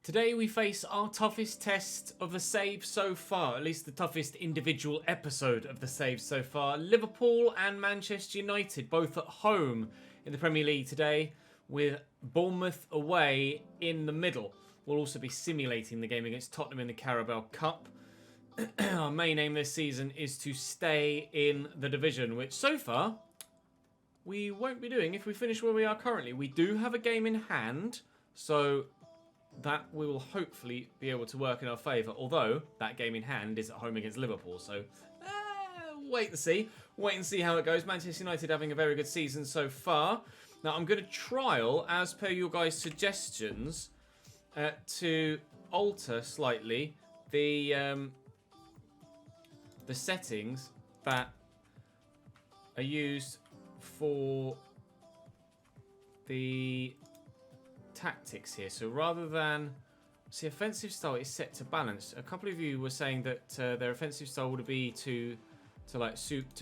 Today we face our toughest test of the save so far, at least the toughest individual episode of the save so far. Liverpool and Manchester United both at home in the Premier League today, with Bournemouth away in the middle. We'll also be simulating the game against Tottenham in the Carabao Cup. Our main aim this season is to stay in the division, which so far we won't be doing if we finish where we are currently. We do have a game in hand, so that we will hopefully be able to work in our favour, although that game in hand is at home against Liverpool, so wait and see. Wait and see how it goes. Manchester United having a very good season so far. Now I'm going to trial, as per your guys' suggestions, to alter slightly the settings that are used for the tactics here. So rather than see, offensive style is set to balance. A couple of you were saying that their offensive style would be to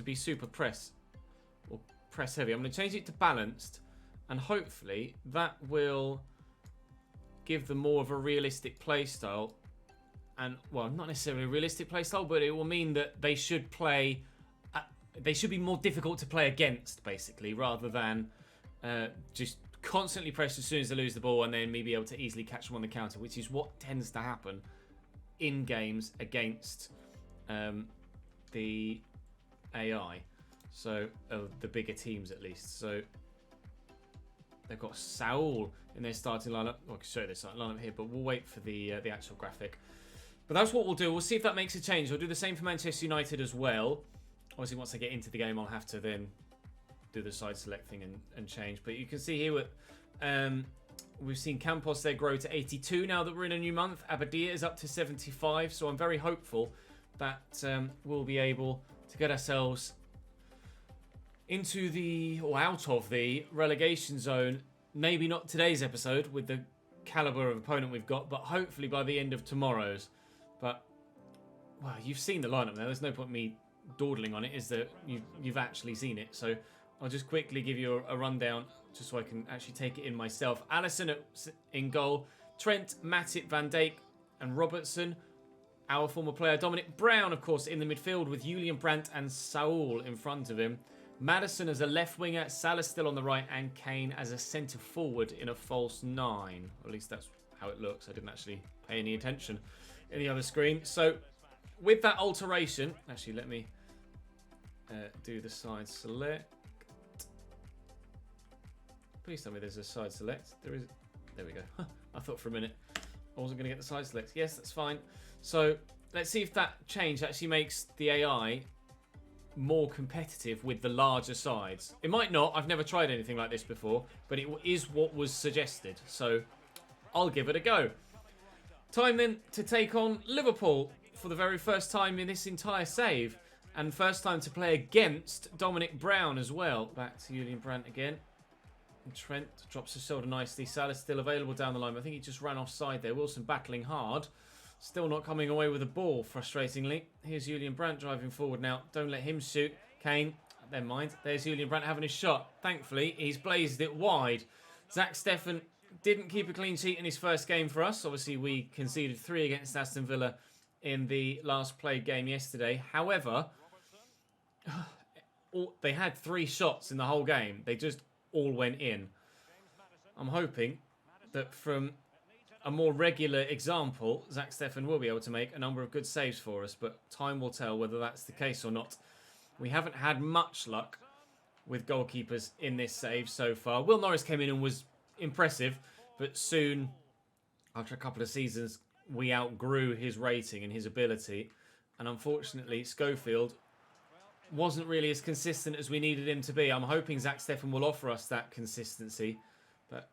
be super press or press heavy. I'm going to change it to balanced, and hopefully that will give them more of a realistic play style. And well, not necessarily a realistic play style, but it will mean that they should play. They should be more difficult to play against, basically, rather than just constantly press as soon as they lose the ball and then me be able to easily catch them on the counter, which is what tends to happen in games against the AI. So the bigger teams, at least. So they've got Saul in their starting lineup. Well, I can show you their starting lineup here, but we'll wait for the actual graphic. But that's what we'll do. We'll see if that makes a change. We'll do the same for Manchester United as well. Obviously, once I get into the game, I'll have to then do the side select thing and change. But you can see here we've seen Campos there grow to 82 now that we're in a new month. Abadia is up to 75. So I'm very hopeful that we'll be able to get ourselves into or out of the relegation zone. Maybe not today's episode with the caliber of opponent we've got, but hopefully by the end of tomorrow's. But well, you've seen the lineup now. There's no point me dawdling on it, is there? You've actually seen it. So I'll just quickly give you a rundown just so I can actually take it in myself. Alisson in goal. Trent, Matip, Van Dijk and Robertson. Our former player Dominic Brown, of course, in the midfield with Julian Brandt and Saul in front of him. Maddison as a left winger, Salah still on the right, and Kane as a centre forward in a false 9. Or at least that's how it looks. I didn't actually pay any attention in the other screen. So with that alteration, actually let me do the side select. Please tell me there's a side select. There is. There we go. I thought for a minute I wasn't going to get the side select. Yes, that's fine. So let's see if that change actually makes the AI more competitive with the larger sides. It might not. I've never tried anything like this before, but it is what was suggested. So I'll give it a go. Time then to take on Liverpool for the very first time in this entire save, and first time to play against Dominic Brown as well. Back to Julian Brandt again. And Trent drops his shoulder nicely. Salah still available down the line. I think he just ran offside there. Wilson battling hard. Still not coming away with the ball, frustratingly. Here's Julian Brandt driving forward now. Don't let him shoot. Kane, never mind. There's Julian Brandt having his shot. Thankfully, he's blazed it wide. Zach Steffen didn't keep a clean sheet in his first game for us. Obviously, we conceded 3 against Aston Villa in the last played game yesterday. However, they had 3 shots in the whole game. They just all went in. I'm hoping that from a more regular example, Zach Steffen will be able to make a number of good saves for us, but time will tell whether that's the case or not. We haven't had much luck with goalkeepers in this save so far. Will Norris came in and was impressive, but soon, after a couple of seasons, we outgrew his rating and his ability, and unfortunately, Schofield wasn't really as consistent as we needed him to be. I'm hoping Zach Steffen will offer us that consistency, but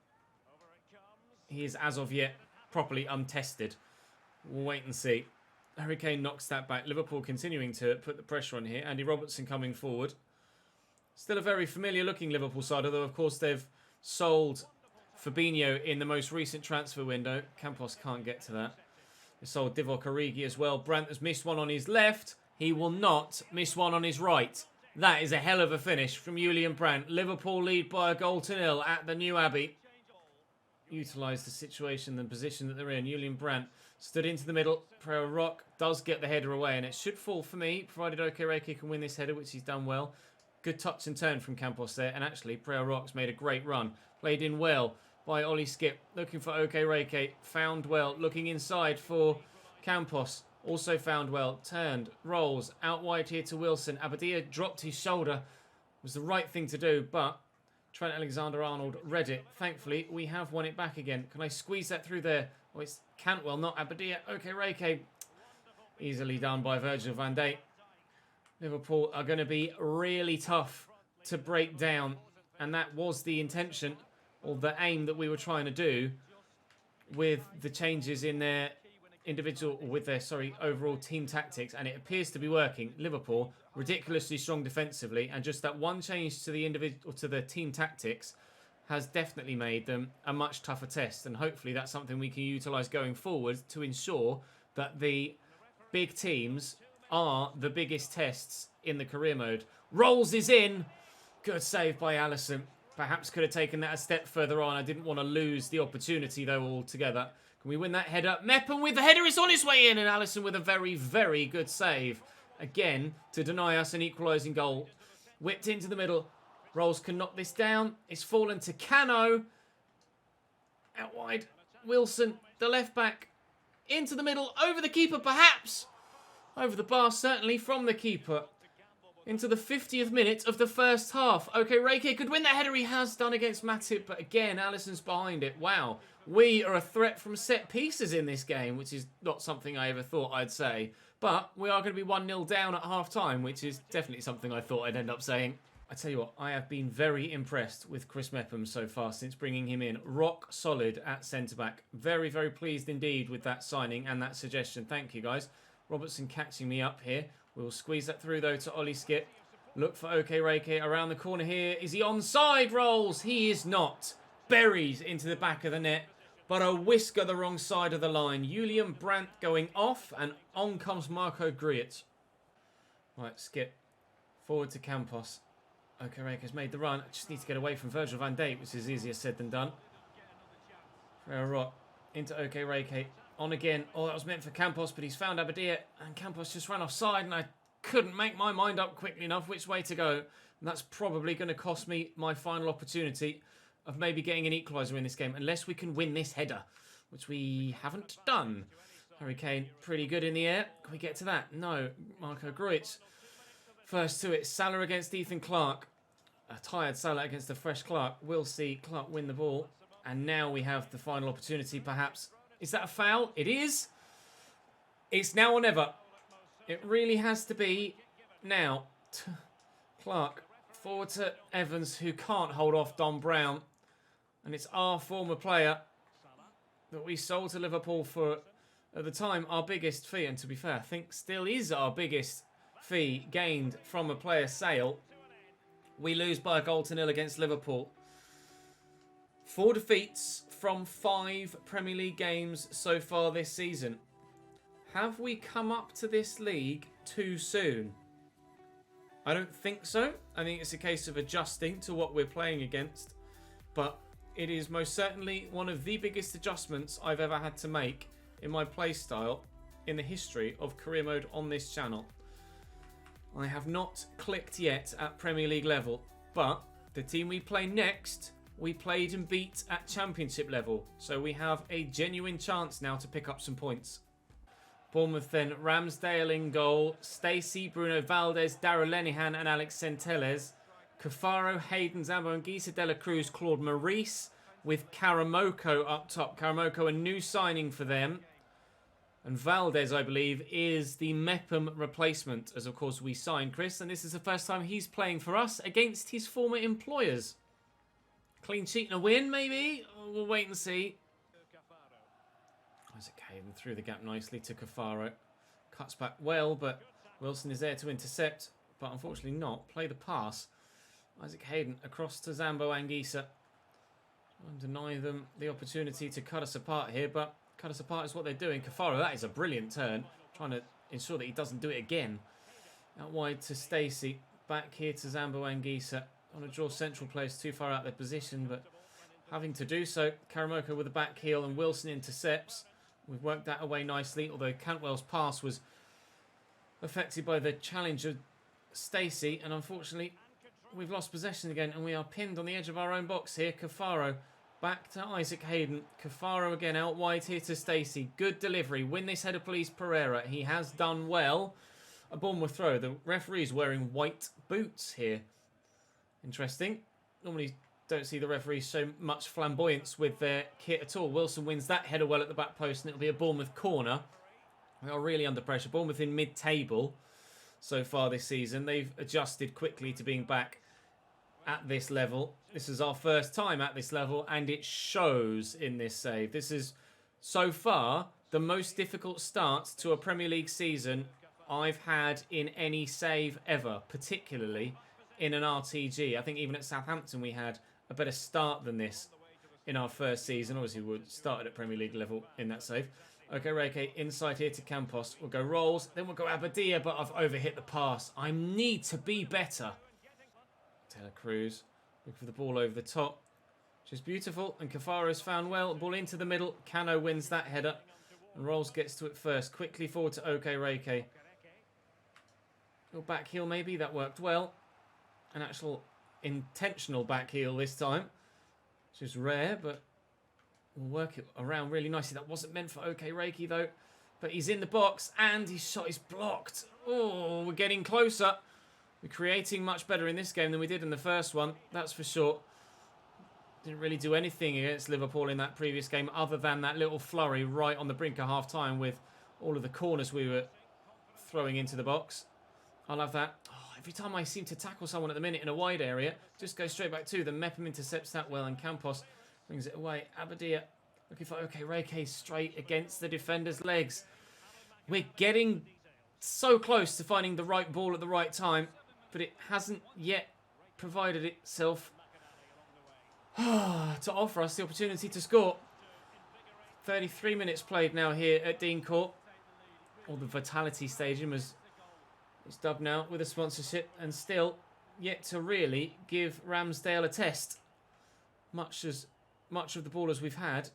he is, as of yet, properly untested. We'll wait and see. Harry Kane knocks that back. Liverpool continuing to put the pressure on here. Andy Robertson coming forward. Still a very familiar looking Liverpool side, although of course they've sold Fabinho in the most recent transfer window. Campos can't get to that. They sold Divock Origi as well. Brandt has missed one on his left. He will not miss one on his right. That is a hell of a finish from Julian Brandt. Liverpool lead by a 1-0 at the New Abbey. utilise the situation, the position that they're in. Julian Brandt stood into the middle. Pereira Rock does get the header away, and it should fall for me, provided Okereke can win this header, which he's done well. Good touch and turn from Campos there, and actually Pereira Rock's made a great run. Played in well by Ollie Skip, looking for Okereke, found well, looking inside for Campos, also found well, turned, rolls, out wide here to Wilson. Abadia dropped his shoulder, was the right thing to do, but Trent Alexander-Arnold read it. Thankfully, we have won it back again. Can I squeeze that through there? Oh, it's Cantwell, not Abadia. Okereke, easily done by Virgil van Dijk. Liverpool are going to be really tough to break down, and that was the intention, or the aim that we were trying to do with the changes in their overall team tactics, and it appears to be working. Liverpool ridiculously strong defensively, and just that one change to the team tactics has definitely made them a much tougher test, and hopefully that's something we can utilise going forward to ensure that the big teams are the biggest tests in the career mode. Rolls is in. Good save by Alisson. Perhaps could have taken that a step further on. I didn't want to lose the opportunity though altogether. Can we win that header? Mepham with the header is on his way in, and Alisson with a very, very good save. Again, to deny us an equalising goal. Whipped into the middle. Rolls can knock this down. It's fallen to Cano. Out wide. Wilson, the left back. Into the middle. Over the keeper, perhaps. Over the bar, certainly, from the keeper. Into the 50th minute of the first half. Okereke could win that header. He has done against Matip, but again, Alisson's behind it. Wow. We are a threat from set pieces in this game, which is not something I ever thought I'd say. But we are going to be 1-0 down at half-time, which is definitely something I thought I'd end up saying. I tell you what, I have been very impressed with Chris Mepham so far since bringing him in. Rock solid at centre-back. Very, very pleased indeed with that signing and that suggestion. Thank you, guys. Robertson catching me up here. We'll squeeze that through, though, to Ollie Skip. Look for Okereke around the corner here. Is he onside? Rolls. He is not. Buries into the back of the net, but a whisker the wrong side of the line. Julian Brandt going off, and on comes Marco Griet. Right, Skip. Forward to Campos. Okereke's made the run. I just need to get away from Virgil van Dijk, which is easier said than done. Pereira Rock into Okereke. On again. Oh, that was meant for Campos, but he's found Abadia, and Campos just ran offside, and I couldn't make my mind up quickly enough which way to go. And that's probably going to cost me my final opportunity of maybe getting an equaliser in this game, unless we can win this header, which we haven't done. Harry Kane, pretty good in the air. Can we get to that? No. Marco Gruitz. First to it. Salah against Ethan Clark. A tired Salah against a fresh Clark. We'll see Clark win the ball. And now we have the final opportunity, perhaps. Is that a foul? It is. It's now or never. It really has to be now. Clark forward to Evans, who can't hold off Don Brown. And it's our former player that we sold to Liverpool for, at the time, our biggest fee. And to be fair, I think still is our biggest fee gained from a player sale. We lose by 1-0 against Liverpool. 4 defeats from 5 Premier League games so far this season. Have we come up to this league too soon? I don't think so. I think it's a case of adjusting to what we're playing against. But it is most certainly one of the biggest adjustments I've ever had to make in my play style in the history of career mode on this channel. I have not clicked yet at Premier League level, but the team we play next, we played and beat at Championship level. So we have a genuine chance now to pick up some points. Bournemouth then, Ramsdale in goal, Stacey, Bruno Valdez, Darragh Lenihan and Alex Centelles. Cafaro, Hayden, Zambo and Gisa de la Cruz, Claude Maurice with Karamoko up top. Karamoko, a new signing for them. And Valdez, I believe, is the Mepham replacement, as of course we signed Chris. And this is the first time he's playing for us against his former employers. Clean sheet and a win, maybe? We'll wait and see. Isaac Hayden through the gap nicely to Cafaro. Cuts back well, but Wilson is there to intercept. But unfortunately not. Play the pass. Isaac Hayden across to Zambo Anguissa. I'll deny them the opportunity to cut us apart here, but cut us apart is what they're doing. Cafaro, that is a brilliant turn. Trying to ensure that he doesn't do it again. Out wide to Stacey. Back here to Zambo Anguissa. On a draw central players too far out of their position, but having to do so. Karamoko with a back heel and Wilson intercepts. We've worked that away nicely, although Cantwell's pass was affected by the challenge of Stacey, and unfortunately we've lost possession again and we are pinned on the edge of our own box here. Cafaro back to Isaac Hayden. Cafaro again out wide here to Stacey. Good delivery. Win this header please, Pereira. He has done well. A Bournemouth throw. The referee's wearing white boots here. Interesting. Normally don't see the referees so much flamboyance with their kit at all. Wilson wins that header well at the back post and it'll be a Bournemouth corner. We are really under pressure. Bournemouth in mid-table so far this season. They've adjusted quickly to being back at this level. This is our first time at this level and it shows in this save. This is so far the most difficult start to a Premier League season I've had in any save ever, particularly in an RTG. I think even at Southampton we had a better start than this in our first season. Obviously we started at Premier League level in that save. Okay, Reike inside here to Campos. We'll go Rolls, then we'll go Abadia, but I've overhit the pass. I need to be better. Taylor Cruz, looking for the ball over the top, which is beautiful. And Cafaro's found well. Ball into the middle. Cano wins that header. And Rolls gets to it first. Quickly forward to OK Reike. Little back heel maybe. That worked well. An actual intentional back heel this time, which is rare, but we'll work it around really nicely. That wasn't meant for OK Reiki though. But he's in the box and his shot is blocked. Oh, we're getting closer. We're creating much better in this game than we did in the first one. That's for sure. Didn't really do anything against Liverpool in that previous game other than that little flurry right on the brink of half-time with all of the corners we were throwing into the box. I'll have that. Oh, every time I seem to tackle someone at the minute in a wide area, just go straight back to them. Mepham intercepts that well and Campos brings it away. Abadia looking for OK Reike straight against the defender's legs. We're getting so close to finding the right ball at the right time, but it hasn't yet provided itself to offer us the opportunity to score. 33 minutes played now here at Dean Court. Or the Vitality Stadium as it's dubbed now with a sponsorship, and still yet to really give Ramsdale a test. Much of the ball as we've had.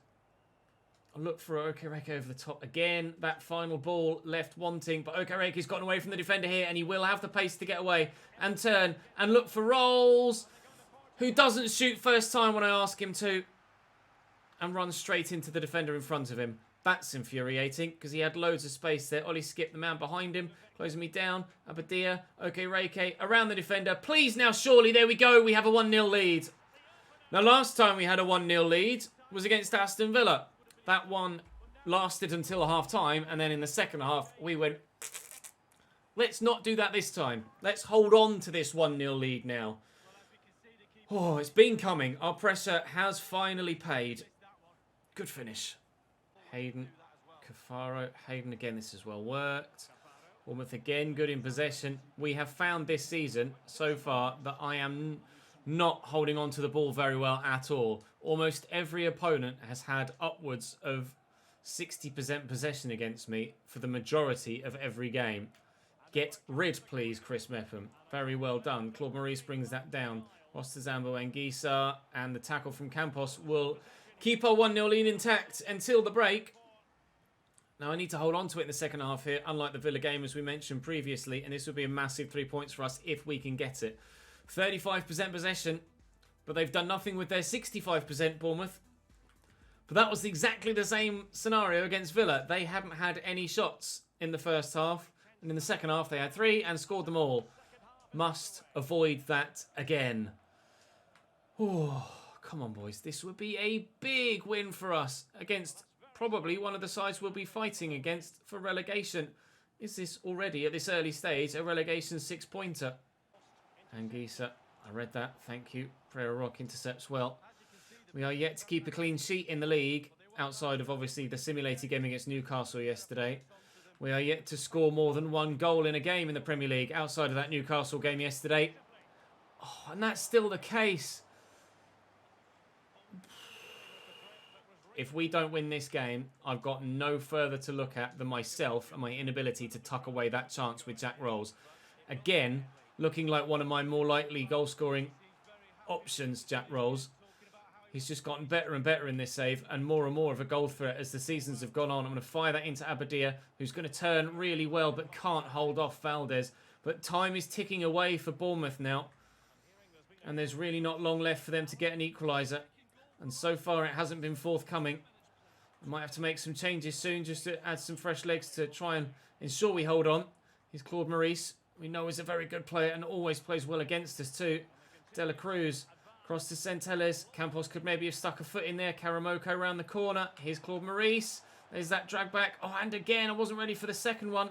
A look for Okereke over the top again. That final ball left wanting, but Okereke's gotten away from the defender here and he will have the pace to get away and turn and look for Rolls, who doesn't shoot first time when I ask him to and runs straight into the defender in front of him. That's infuriating because he had loads of space there. Ollie skipped the man behind him, closing me down. Abadia, Okereke around the defender. Please now, surely, there we go. We have a 1-0 lead. Now, last time we had a 1-0 lead was against Aston Villa. That one lasted until half-time, and then in the second half, we went, let's not do that this time. Let's hold on to this 1-0 lead now. Oh, it's been coming. Our pressure has finally paid. Good finish. Hayden, Cafaro, Hayden again, this is well worked. Bournemouth again, good in possession. We have found this season, so far, that I am not holding on to the ball very well at all. Almost every opponent has had upwards of 60% possession against me for the majority of every game. Get rid, please, Chris Mepham. Very well done. Claude Maurice brings that down. Rostazambo Anguissa and the tackle from Campos will keep our 1-0 lead intact until the break. Now, I need to hold on to it in the second half here, unlike the Villa game, as we mentioned previously, and this would be a massive 3 points for us if we can get it. 35% possession, but they've done nothing with their 65%, Bournemouth. But that was exactly the same scenario against Villa. They hadn't had any shots in the first half, and in the second half they had 3 and scored them all. Must avoid that again. Oh, come on, boys. This would be a big win for us against probably one of the sides we'll be fighting against for relegation. Is this already, at this early stage, a relegation 6-pointer? Anguissa, I read that. Thank you. Pereira Rock intercepts well. We are yet to keep a clean sheet in the league, outside of obviously the simulated game against Newcastle yesterday. We are yet to score more than 1 goal in a game in the Premier League, outside of that Newcastle game yesterday. Oh, and that's still the case. If we don't win this game, I've got no further to look at than myself and my inability to tuck away that chance with Jack Rolls. Again, looking like one of my more likely goal-scoring options, Jack Rolls. He's just gotten better and better in this save and more of a goal threat as the seasons have gone on. I'm going to fire that into Abadia, who's going to turn really well but can't hold off Valdez. But time is ticking away for Bournemouth now. And there's really not long left for them to get an equaliser. And so far it hasn't been forthcoming. We might have to make some changes soon just to add some fresh legs to try and ensure we hold on. Here's Claude Maurice. We know he's a very good player and always plays well against us too. De La Cruz. Cross to Centelles. Campos could maybe have stuck a foot in there. Karamoko around the corner. Here's Claude Maurice. There's that drag back. Oh, and again, I wasn't ready for the second one.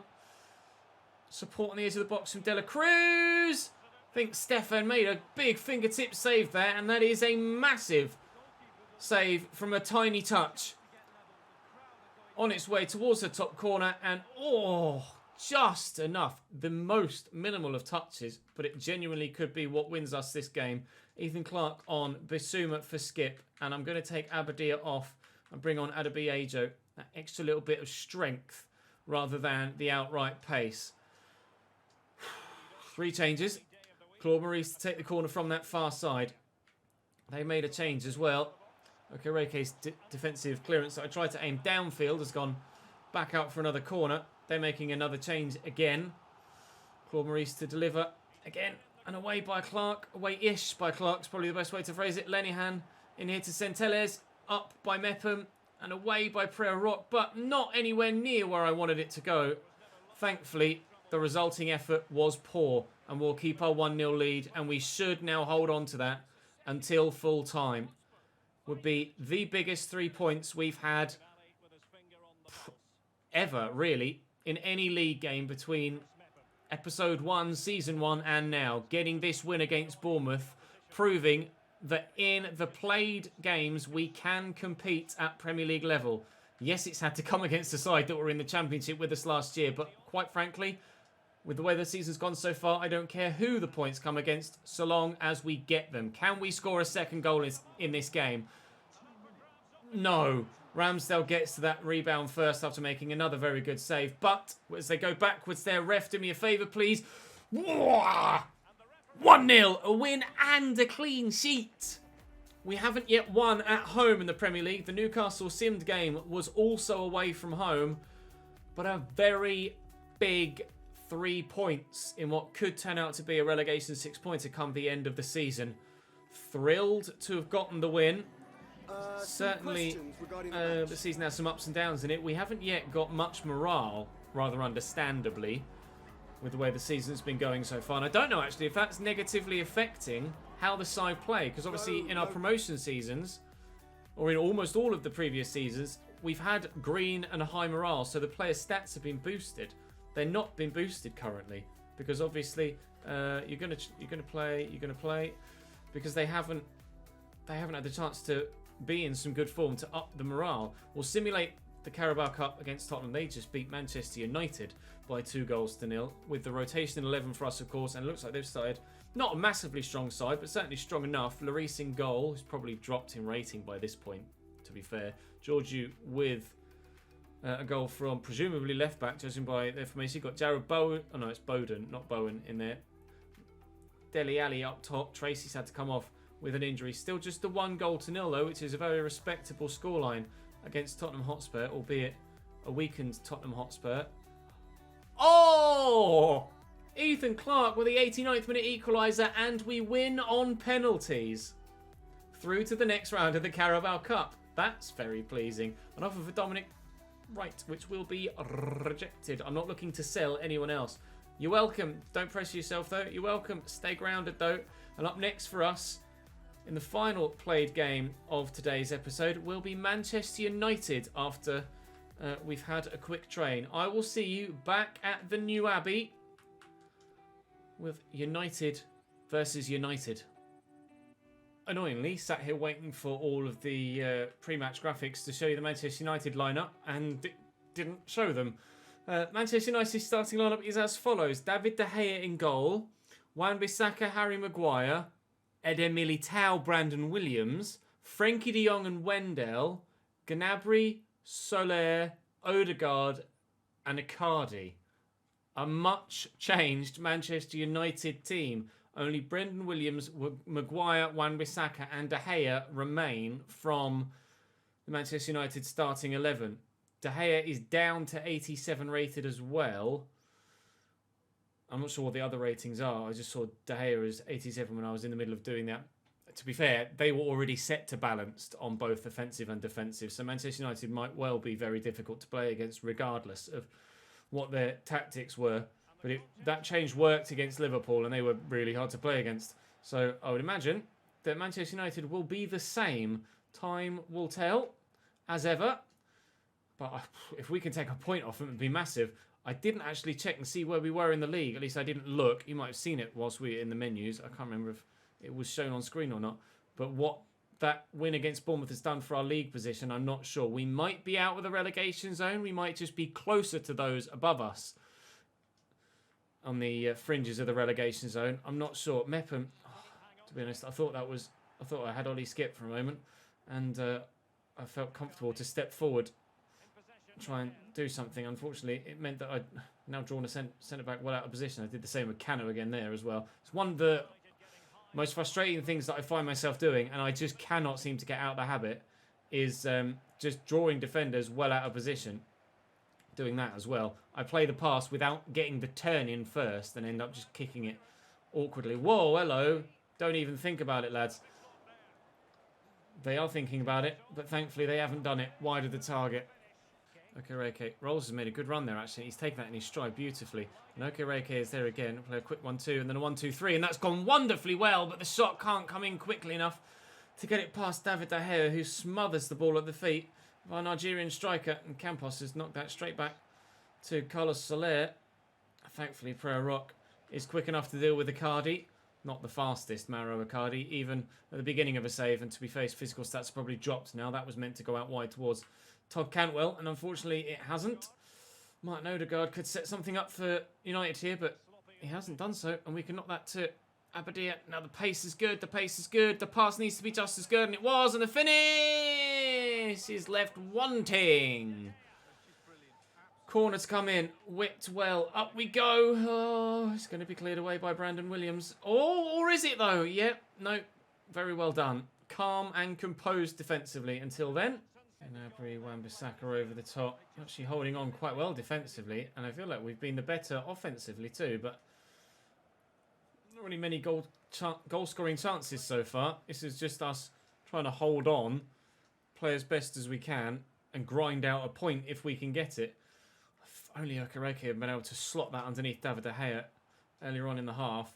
Support on the edge of the box from De La Cruz. I think Stefan made a big fingertip save there, and that is a massive save from a tiny touch. On its way towards the top corner, and just enough. The most minimal of touches, but it genuinely could be what wins us this game. Ethan Clark on Bissouma for skip, and I'm going to take Abadia off and bring on Adebayo. That extra little bit of strength rather than the outright pace. 3 changes. Claude Maurice to take the corner from that far side. They made a change as well. Okay, Reike's defensive clearance that I tried to aim downfield has gone back out for another corner. They're making another change again. Claude Maurice to deliver again. And away by Clark. Away-ish by Clark's probably the best way to phrase it. Lenihan in here to Centelles. Up by Mepham. And away by Prerot. But not anywhere near where I wanted it to go. Thankfully, the resulting effort was poor. And we'll keep our 1-0 lead. And we should now hold on to that until full time. Would be the biggest 3 points we've had ever, really, in any league game between episode 1, season 1 and now. Getting this win against Bournemouth, proving that in the played games we can compete at Premier League level. Yes, it's had to come against the side that were in the Championship with us last year, but quite frankly, with the way the season's gone so far, I don't care who the points come against, so long as we get them. Can we score a second goal in this game? No. Ramsdale gets to that rebound first after making another very good save. But as they go backwards there, ref, do me a favour, please. 1-0, a win and a clean sheet. We haven't yet won at home in the Premier League. The Newcastle Simmed game was also away from home. But a very big 3 points in what could turn out to be a relegation 6-pointer come the end of the season. Thrilled to have gotten the win. Certainly, the season has some ups and downs in it. We haven't yet got much morale, rather understandably, with the way the season's been going so far. And I don't know, actually, if that's negatively affecting how the side play. Because obviously, in our promotion seasons, or in almost all of the previous seasons, we've had green and a high morale. So the player stats have been boosted. They're not been boosted currently. Because obviously, you're gonna play, because they haven't had the chance to be in some good form to up the morale. We'll simulate the Carabao Cup against Tottenham. They just beat Manchester United by 2-0 with the rotation 11 for us, of course, and it looks like they've started not a massively strong side, but certainly strong enough. Lloris in goal, who's probably dropped in rating by this point, to be fair. Georgiou with a goal from presumably left back, judging by their formation. You've got Jared Bowen, oh no, it's Bowden, not Bowen in there. Dele Alli up top. Tracy's had to come off with an injury. Still just the 1-0 though, which is a very respectable scoreline against Tottenham Hotspur, albeit a weakened Tottenham Hotspur. Oh! Ethan Clark with the 89th minute equaliser, and we win on penalties. Through to the next round of the Carabao Cup. That's very pleasing. An offer for Dominic Wright, which will be rejected. I'm not looking to sell anyone else. You're welcome. Don't press yourself though. You're welcome. Stay grounded though. And up next for us, in the final played game of today's episode, will be Manchester United after we've had a quick train. I will see you back at the New Abbey with United versus United. Annoyingly, sat here waiting for all of the pre-match graphics to show you the Manchester United lineup, and it didn't show them. Manchester United's starting lineup is as follows: David De Gea in goal, Wan-Bissaka, Harry Maguire, Eder Militao, Brandon Williams, Frenkie de Jong and Wendell, Gnabry, Soler, Odegaard and Icardi. A much changed Manchester United team. Only Brendan Williams, Maguire, Wan-Bissaka and De Gea remain from the Manchester United starting 11. De Gea is down to 87 rated as well. I'm not sure what the other ratings are. I just saw De Gea as 87 when I was in the middle of doing that. To be fair, they were already set to balanced on both offensive and defensive. So Manchester United might well be very difficult to play against regardless of what their tactics were. But that change worked against Liverpool and they were really hard to play against. So I would imagine that Manchester United will be the same. Time will tell, as ever. But if we can take a point off them, it would be massive. I didn't actually check and see where we were in the league. At least I didn't look. You might have seen it whilst we were in the menus. I can't remember if it was shown on screen or not. But what that win against Bournemouth has done for our league position, I'm not sure. We might be out of the relegation zone. We might just be closer to those above us on the fringes of the relegation zone. I'm not sure. Mepham, to be honest, I thought I had Ollie skip for a moment. And I felt comfortable to step forward, try and do something. Unfortunately, it meant that I'd now drawn a centre-back well out of position. I did the same with Cano again there as well. It's one of the most frustrating things that I find myself doing, and I just cannot seem to get out of the habit, is just drawing defenders well out of position. Doing that as well. I play the pass without getting the turn in first and end up just kicking it awkwardly. Whoa, hello. Don't even think about it, lads. They are thinking about it, but thankfully they haven't done it. Wide of the target. Okereke. Rolls has made a good run there, actually. He's taken that in his stride beautifully. And Okereke is there again. Play a quick 1-2 and then a 1-2-3. And that's gone wonderfully well, but the shot can't come in quickly enough to get it past David De Gea, who smothers the ball at the feet of our Nigerian striker. And Campos has knocked that straight back to Carlos Soler. Thankfully, Pereira Rock is quick enough to deal with Icardi. Not the fastest, Mauro Icardi, even at the beginning of a save. And to be fair, his physical stats probably dropped now. That was meant to go out wide towards Todd Cantwell, and unfortunately it hasn't. Martin Odegaard could set something up for United here, but he hasn't done so, and we can knock that to Abadia. Now the pace is good, the pace is good, the pass needs to be just as good, and it was, and the finish is left wanting. Corner to come in, whipped well, up we go. Oh, it's going to be cleared away by Brandon Williams. Oh, or is it though? Yep, no, very well done. Calm and composed defensively until then. Gnabry, Wan-Bissaka over the top. Actually holding on quite well defensively. And I feel like we've been the better offensively too. But not really many goal-scoring chances so far. This is just us trying to hold on, play as best as we can, and grind out a point if we can get it. If only Okereke had been able to slot that underneath David De Gea earlier on in the half.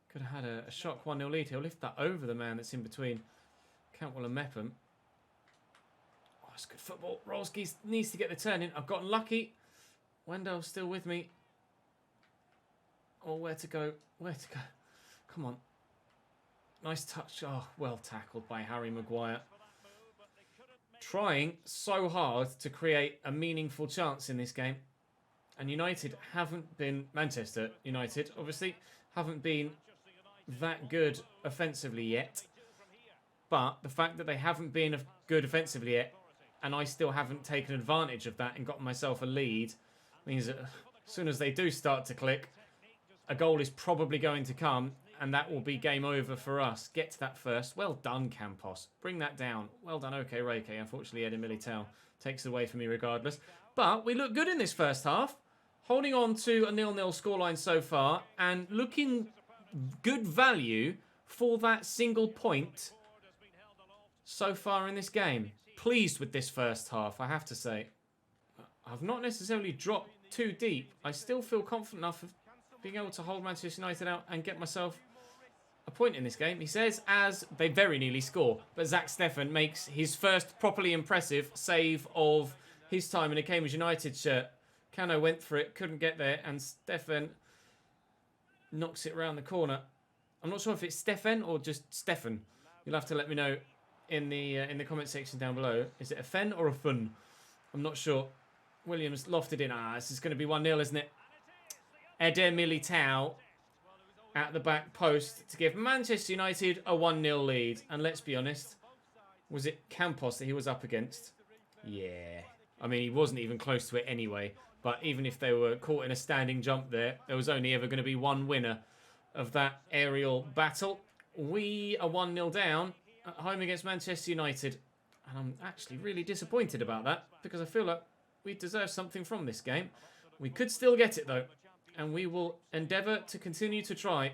Could have had a shock 1-0 lead. He'll lift that over the man that's in between Cantwell and Mepham. It's good football. Rolski needs to get the turn in. I've gotten lucky. Wendell's still with me. Oh, where to go? Where to go? Come on. Nice touch. Oh, well tackled by Harry Maguire. Trying so hard to create a meaningful chance in this game. And United haven't been... Manchester United, obviously, haven't been that good offensively yet. But the fact that they haven't been good offensively yet, and I still haven't taken advantage of that and gotten myself a lead, means that as soon as they do start to click, a goal is probably going to come, and that will be game over for us. Get to that first. Well done, Campos. Bring that down. Well done, Okereke. Unfortunately, Eden Militao takes it away from me regardless. But we look good in this first half. Holding on to a 0-0 scoreline so far, and looking good value for that single point so far in this game. Pleased with this first half, I have to say. I've not necessarily dropped too deep. I still feel confident enough of being able to hold Manchester United out and get myself a point in this game. He says as they very nearly score, but Zach Steffen makes his first properly impressive save of his time in a Cambridge United shirt. Cano went for it, couldn't get there, and Steffen knocks it around the corner. I'm not sure if it's Steffen or just Steffen. You'll have to let me know in the comment section down below. Is it a fen or a fun? I'm not sure. Williams lofted in. This is going to be 1-0, isn't it? Eder Militao at the back post to give Manchester United a 1-0 lead. And let's be honest, was it Campos that he was up against? Yeah. I mean, he wasn't even close to it anyway. But even if they were caught in a standing jump there, there was only ever going to be one winner of that aerial battle. We are 1-0 down at home against Manchester United. And I'm actually really disappointed about that because I feel like we deserve something from this game. We could still get it though. And we will endeavour to continue to try.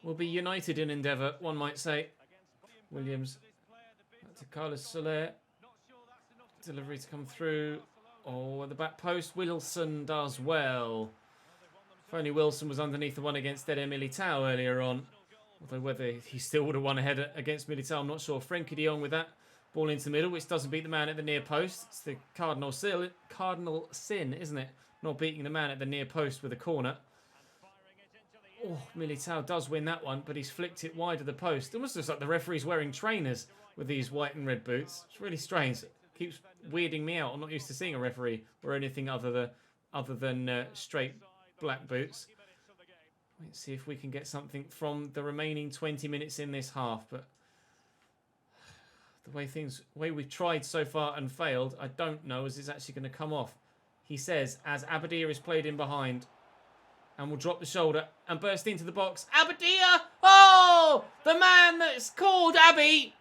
We'll be united in endeavour, one might say. Williams to Carlos Soler. Delivery to come through. Oh, at the back post. Wilson does well. If only Wilson was underneath the one against Eder Militao earlier on. Although whether he still would have won ahead against Militao, I'm not sure. Frenkie de Jong with that. Ball into the middle, which doesn't beat the man at the near post. It's the cardinal sin, isn't it? Not beating the man at the near post with a corner. Oh, Militao does win that one, but he's flicked it wide of the post. It almost looks like the referee's wearing trainers with these white and red boots. It's really strange. It keeps weirding me out. I'm not used to seeing a referee wear anything other than straight black boots. Let's see if we can get something from the remaining 20 minutes in this half. But the way we've tried so far and failed, I don't know as it's actually going to come off. He says as Abadir is played in behind and will drop the shoulder and burst into the box. Abadir! Oh! The man that's called Abbey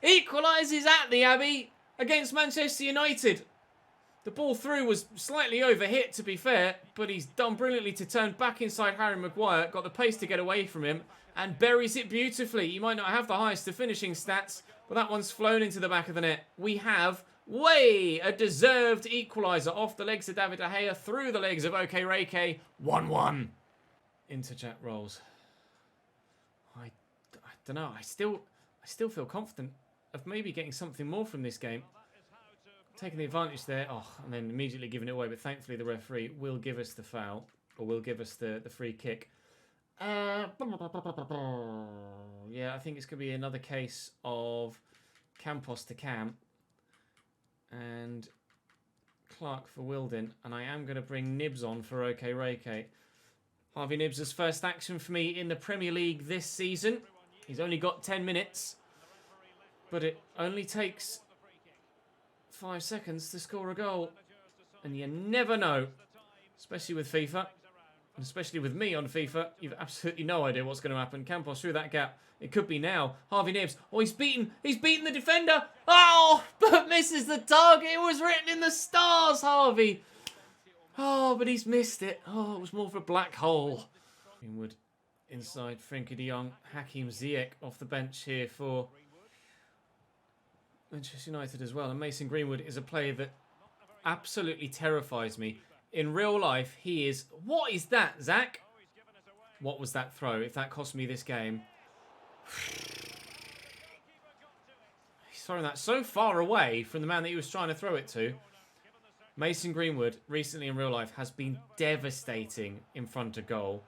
equalises at the Abbey against Manchester United. The ball through was slightly overhit, to be fair, but he's done brilliantly to turn back inside Harry Maguire, got the pace to get away from him, and buries it beautifully. He might not have the highest of finishing stats, but that one's flown into the back of the net. We have a deserved equaliser off the legs of David De Gea, through the legs of Okereke, 1-1. Into chat rolls. I don't know. I still feel confident of maybe getting something more from this game. Taking the advantage there, and then immediately giving it away. But thankfully, the referee will give us the foul, or will give us the free kick. Yeah, I think it's going to be another case of Campos to Cam and Clark for Wilden, and I am going to bring Nibs on for Okereke. Harvey Nibs' first action for me in the Premier League this season. He's only got 10 minutes, but it only takes 5 seconds to score a goal, and you never know, especially with FIFA, and especially with me on FIFA. You've absolutely no idea what's going to happen. Campos through that gap. It could be now. Harvey Nibs. Oh, he's beaten the defender. Oh, but misses the target. It was written in the stars, Harvey. Oh, but he's missed it. Oh, it was more of a black hole. Greenwood inside. Frenkie de Jong. Hakim Ziyech off the bench here for Manchester United as well. And Mason Greenwood is a player that absolutely terrifies me. In real life, he is... What is that, Zach? What was that throw? If that cost me this game. He's throwing that so far away from the man that he was trying to throw it to. Mason Greenwood, recently in real life, has been devastating in front of goal.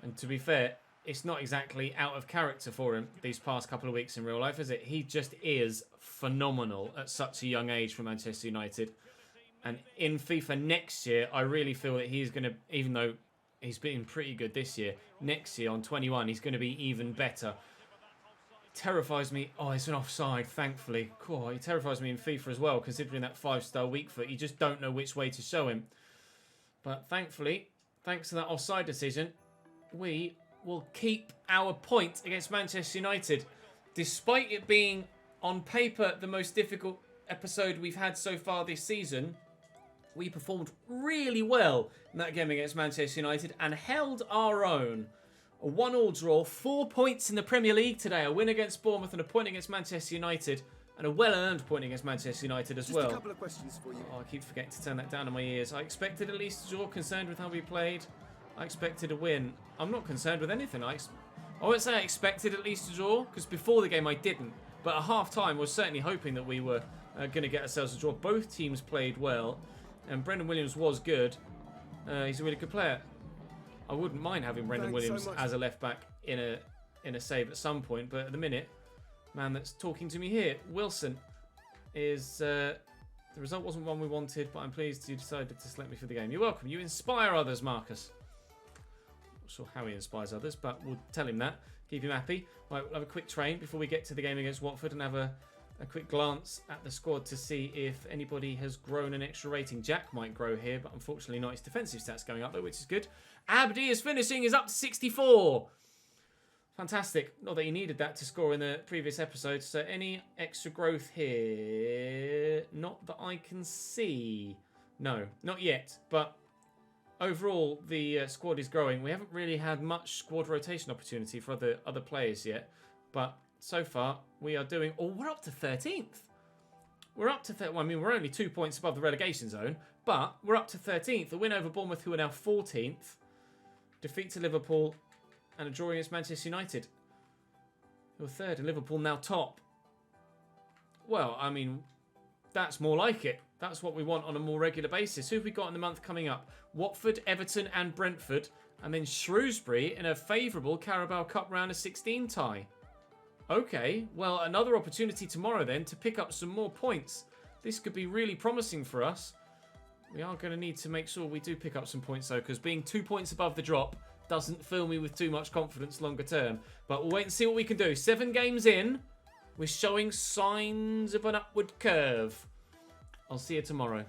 And to be fair, it's not exactly out of character for him these past couple of weeks in real life, is it? He just is phenomenal at such a young age for Manchester United. And in FIFA next year, I really feel that he's going to, even though he's been pretty good this year, next year on 21, he's going to be even better. Terrifies me. Oh, it's an offside, thankfully. Cool. He terrifies me in FIFA as well, considering that 5-star weak foot. You just don't know which way to show him. But thankfully, thanks to that offside decision, we will keep our point against Manchester United. Despite it being, on paper, the most difficult episode we've had so far this season, we performed really well in that game against Manchester United and held our own. A 1-1 draw, 4 points in the Premier League today. A win against Bournemouth and a point against Manchester United. And a well-earned point against Manchester United as well. Just a couple of questions for you. Oh, I keep forgetting to turn that down in my ears. I expected at least a draw, concerned with how we played. I expected a win. I'm not concerned with anything. I won't say I expected at least a draw, because before the game I didn't. But at half-time, I was certainly hoping that we were going to get ourselves a draw. Both teams played well. And Brendan Williams was good. He's a really good player. I wouldn't mind having Brendan Williams so as a left-back in a save at some point. But at the minute, man that's talking to me here, Wilson, is... the result wasn't one we wanted, but I'm pleased you decided to select me for the game. You're welcome. You inspire others, Marcus. Not sure how he inspires others, but we'll tell him that. Keep him happy. Right, we'll have a quick train before we get to the game against Watford and have a a quick glance at the squad to see if anybody has grown an extra rating. Jack might grow here, but unfortunately not. His defensive stats going up though, which is good. Abdi is finishing, is up to 64. Fantastic. Not that he needed that to score in the previous episode. So any extra growth here? Not that I can see. No, not yet. But overall, the squad is growing. We haven't really had much squad rotation opportunity for other players yet. But so far, we are doing... Oh, we're up to 13th. We're up to... Well, I mean, we're only 2 points above the relegation zone. But we're up to 13th. A win over Bournemouth, who are now 14th. Defeat to Liverpool. And a draw against Manchester United, who are third, and Liverpool now top. Well, I mean, that's more like it. That's what we want on a more regular basis. Who have we got in the month coming up? Watford, Everton and Brentford. And then Shrewsbury in a favourable Carabao Cup round of 16 tie. Okay, well, another opportunity tomorrow then to pick up some more points. This could be really promising for us. We are going to need to make sure we do pick up some points, though, because being 2 points above the drop doesn't fill me with too much confidence longer term. But we'll wait and see what we can do. 7 games in, we're showing signs of an upward curve. I'll see you tomorrow.